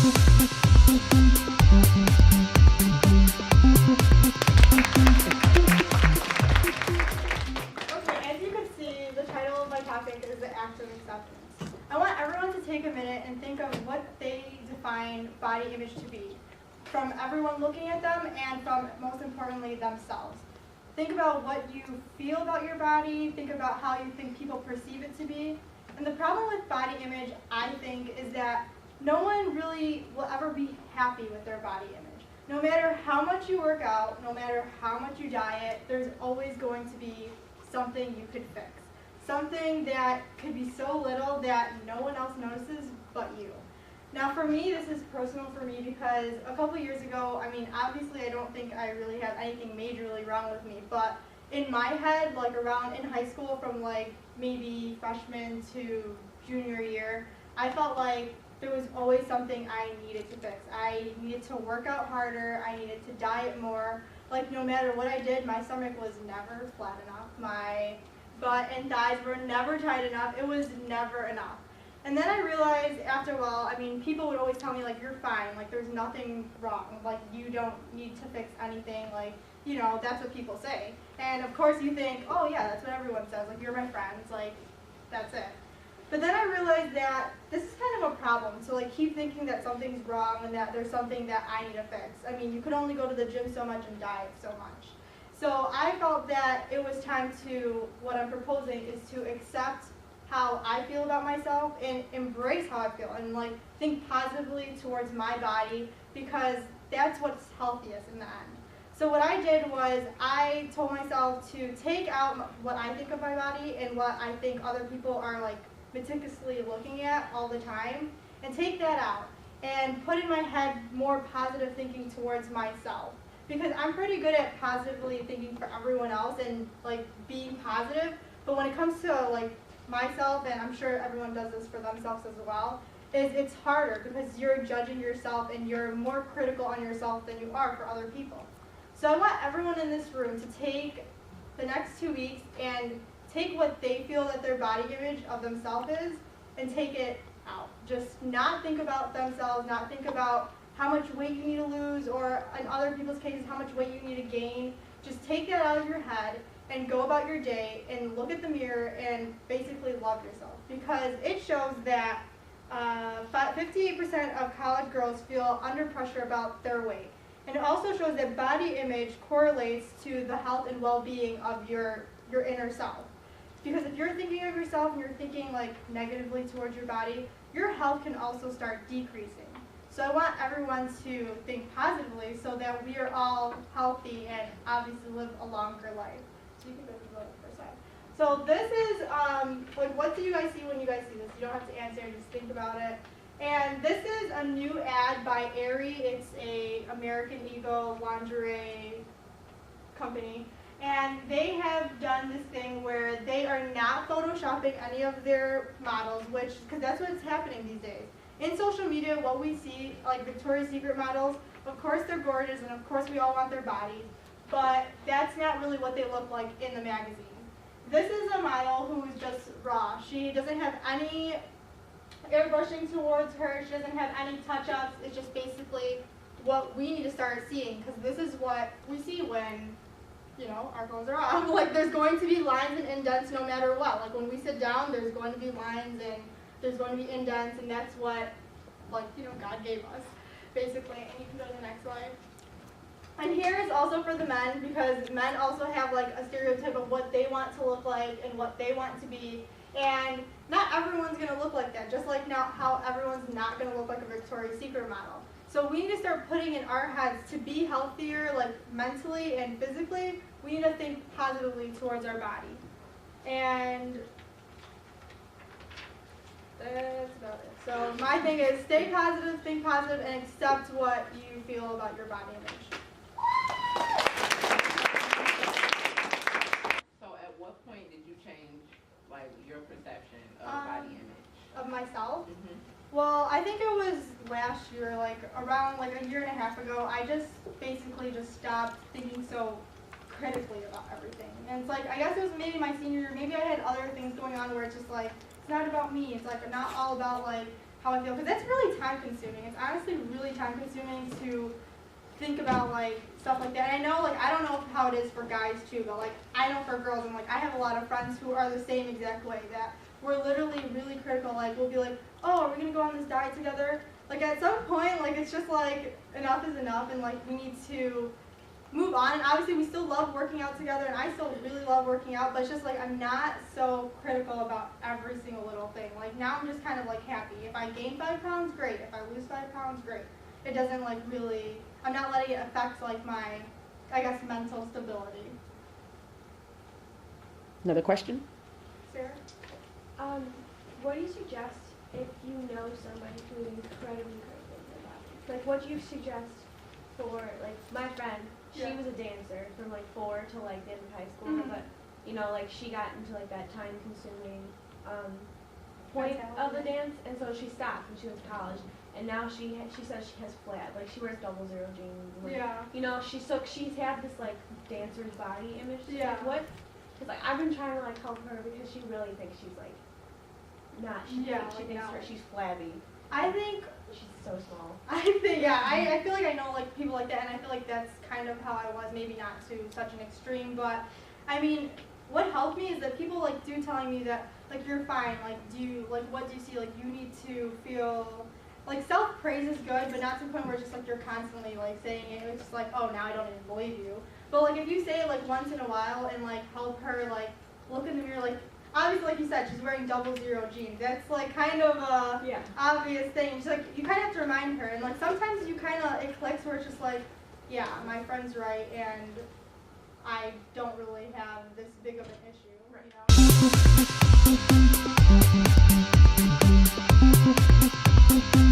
Is the act of acceptance. I want everyone to take a minute and think of what they define body image to be, from everyone looking at them and from, most importantly, themselves. Think about what you feel about your body, think about how you think people perceive it to be. And the problem with body image, I think, is that no one really will ever be happy with their body image. No matter how much you work out, no matter how much you diet, there's always going to be something you could fix. Something that could be so little that no one else notices but you. Now for me, this is personal for me because a couple years ago, I mean, obviously I don't think I really had anything majorly wrong with me, but in my head, like around in high school from like maybe freshman to junior year, I felt like there was always something I needed to fix. I needed to work out harder, I needed to diet more. Like no matter what I did, my stomach was never flat enough. My butt and thighs were never tight enough. It was never enough. And then I realized after a while, I mean, people would always tell me, like, you're fine, like, there's nothing wrong, like, you don't need to fix anything, like, you know, that's what people say. And of course you think, oh yeah, that's what everyone says, like, you're my friends, like, that's it. But then I realized that this is kind of a problem, so like, keep thinking that something's wrong and that there's something that I need to fix. I mean, you could only go to the gym so much and diet so much. So I felt that it was time to, what I'm proposing is to accept how I feel about myself and embrace how I feel and like think positively towards my body because that's what's healthiest in the end. So what I did was I told myself to take out what I think of my body and what I think other people are like meticulously looking at all the time and take that out and put in my head more positive thinking towards myself. Because I'm pretty good at positively thinking for everyone else and like being positive, but when it comes to like myself, and I'm sure everyone does this for themselves as well, is it's harder because you're judging yourself and you're more critical on yourself than you are for other people. So I want everyone in this room to take the next 2 weeks and take what they feel that their body image of themselves is and take it out. Just not think about themselves, not think about how much weight you need to lose, or in other people's cases, how much weight you need to gain. Just take that out of your head and go about your day and look at the mirror and basically love yourself. Because it shows that 58% of college girls feel under pressure about their weight. And it also shows that body image correlates to the health and well-being of your inner self. Because if you're thinking of yourself and you're thinking like negatively towards your body, your health can also start decreasing. So I want everyone to think positively so that we are all healthy and obviously live a longer life. So you can go to the first slide. So this is, like, what do you guys see when you guys see this? You don't have to answer, just think about it. And this is a new ad by Aerie. It's a American Eagle lingerie company. And they have done this thing where they are not photoshopping any of their models, which, because that's what's happening these days. In social media, what we see, like Victoria's Secret models, of course they're gorgeous and of course we all want their bodies, but that's not really what they look like in the magazine. This is a model who is just raw. She doesn't have any airbrushing towards her, she doesn't have any touch-ups. It's just basically what we need to start seeing, because this is what we see when, you know, our clothes are off. Like, there's going to be lines and indents no matter what. Like, when we sit down, there's going to be lines and there's going to be indents, and that's what, like, you know, God gave us, basically. And you can go to the next slide. And here is also for the men, because men also have, like, a stereotype of what they want to look like and what they want to be. And not everyone's going to look like that, just like now how everyone's not going to look like a Victoria's Secret model. So we need to start putting in our heads to be healthier, like, mentally and physically. We need to think positively towards our body. And that's about it. So my thing is stay positive, think positive, and accept what you feel about your body image. So at what point did you change, like, your perception of body image? Of myself? Mm-hmm. Well, I think it was last year, like around like a year and a half ago, I just basically just stopped thinking so critically about everything. And it's like, I guess it was maybe my senior year, maybe I had other things going on where it's just like, it's not about me. It's like not all about like how I feel, because that's really time consuming. It's honestly really time consuming to think about like stuff like that. And I know, like, I don't know how it is for guys too, but like I know for girls, and like I have a lot of friends who are the same exact way, that we're literally really critical. Like we'll be like, oh, are we gonna go on this diet together? Like at some point, like it's just like enough is enough, and like we need to move on. And obviously we still love working out together, and I still really love working out, but it's just like I'm not so critical about every single little thing. Like now I'm just kind of like happy. If I gain 5 pounds, great. If I lose 5 pounds, great. It doesn't like really, I'm not letting it affect like my, I guess, mental stability. Another question? Sarah? What do you suggest if you know somebody who is incredibly critical of their body? Like, what do you suggest for, like, my friend, she Yeah. was a dancer from, like, 4 to, like, the end of high school, Mhm. but, you know, like, she got into, like, that time-consuming point of the dance, and so she stopped when she went to college, and now she says she has flat, like, she wears 00 jeans, and, like, Yeah. you know, she's had this, like, dancer's body image. Yeah. Like, what? Because, like, I've been trying to, like, help her because she really thinks she's, like, not. She Yeah, thinks, she like, thinks no. she's flabby. I think, She's so small. I feel like I know like people like that, and I feel like that's kind of how I was, maybe not to such an extreme, but I mean, what helped me is that people like do telling me that like you're fine, like what do you see, like you need to feel, like self-praise is good, but not to the point where it's just like you're constantly like saying it, it's just like, oh, now I don't even believe you. But like if you say it like once in a while and like help her like look in the mirror, like obviously like you said, she's wearing 00 jeans, that's like kind of a Yeah. obvious thing. She's like, you kind of have to remind her, and like sometimes you kind of, it clicks where it's just like, yeah, my friend's right, and I don't really have this big of an issue, you know?